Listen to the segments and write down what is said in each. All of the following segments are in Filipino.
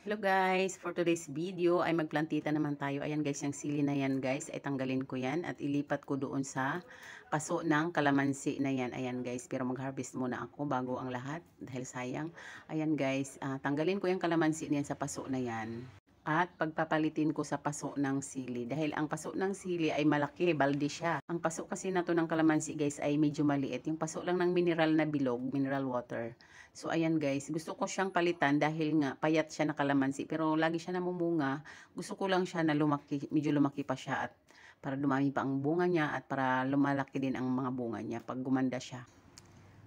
Hello guys, for today's video ay magplantita naman tayo. Ayan guys, yung sili na yan guys, ay tanggalin ko yan at ilipat ko doon sa paso ng kalamansi na yan. Ayan guys, pero mag-harvest muna ako bago ang lahat dahil sayang. Ayan guys, tanggalin ko yung kalamansi niyan sa paso na yan. At pagpapalitin ko sa paso ng sili. Dahil ang paso ng sili ay malaki, balde siya. Ang paso kasi na to ng kalamansi guys ay medyo maliit. Yung paso lang ng mineral na bilog, mineral water. So ayan guys, gusto ko siyang palitan dahil nga payat siya na kalamansi. Pero lagi siya namumunga. Gusto ko lang siya na lumaki, medyo lumaki pa siya at para dumami pa ang bunga niya at para lumalaki din ang mga bunga niya pag gumanda siya.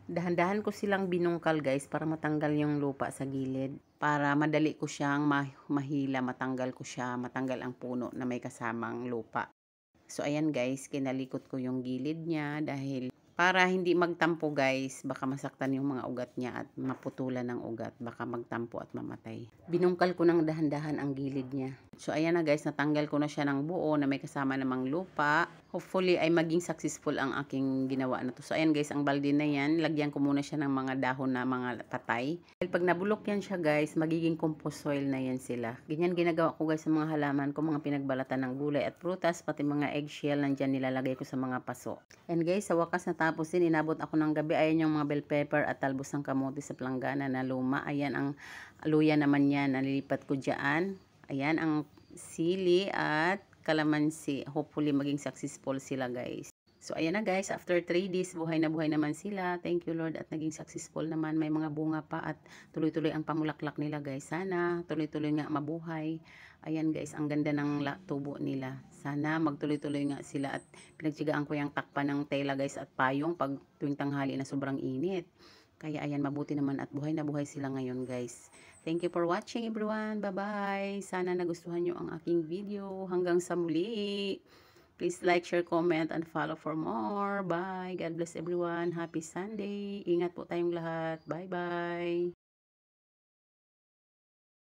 Dahan-dahan ko silang binungkal guys para matanggal yung lupa sa gilid. Para madali ko siyang mahila, matanggal ko siya, matanggal ang puno na may kasamang lupa. So ayan guys, kinalikot ko yung gilid niya dahil para hindi magtampo guys, baka masaktan yung mga ugat niya at maputulan ng ugat, baka magtampo at mamatay. Binungkal ko ng dahan-dahan ang gilid niya. So ayan na guys, natanggal ko na siya ng buo na may kasama namang lupa. Hopefully ay maging successful ang aking ginawa na to. So ayan guys, ang balde na yan, lagyan ko muna siya ng mga dahon na mga patay. Dahil pag nabulok yan siya guys, magiging compost soil na yan sila. Ganyan ginagawa ko guys sa mga halaman ko, mga pinagbalatan ng gulay at prutas, pati mga eggshell, nandyan nilalagay ko sa mga paso. And guys, sa wakas natapos din, inabot ako ng gabi. Ayan yung mga bell pepper at talbos ng kamote sa planggana na luma. Ayan ang luya naman yan, nalilipat ko dyan. Ayan ang sili at kalamansi. Hopefully maging successful sila guys. So ayan na guys, after 3 days, buhay na buhay naman sila. Thank you Lord at naging successful naman. May mga bunga pa at tuloy-tuloy ang pamulaklak nila guys. Sana tuloy-tuloy nga mabuhay. Ayan guys, ang ganda ng tubo nila. Sana magtuloy-tuloy nga sila at pinagtiyagaan ko yung takpan ng tela guys at payong pag tuwing tanghali na sobrang init. Kaya ayan, mabuti naman at buhay na buhay sila ngayon guys. Thank you for watching everyone. Bye-bye. Sana nagustuhan nyo ang aking video. Hanggang sa muli. Please like, share, comment, and follow for more. Bye. God bless everyone. Happy Sunday. Ingat po tayong lahat. Bye-bye.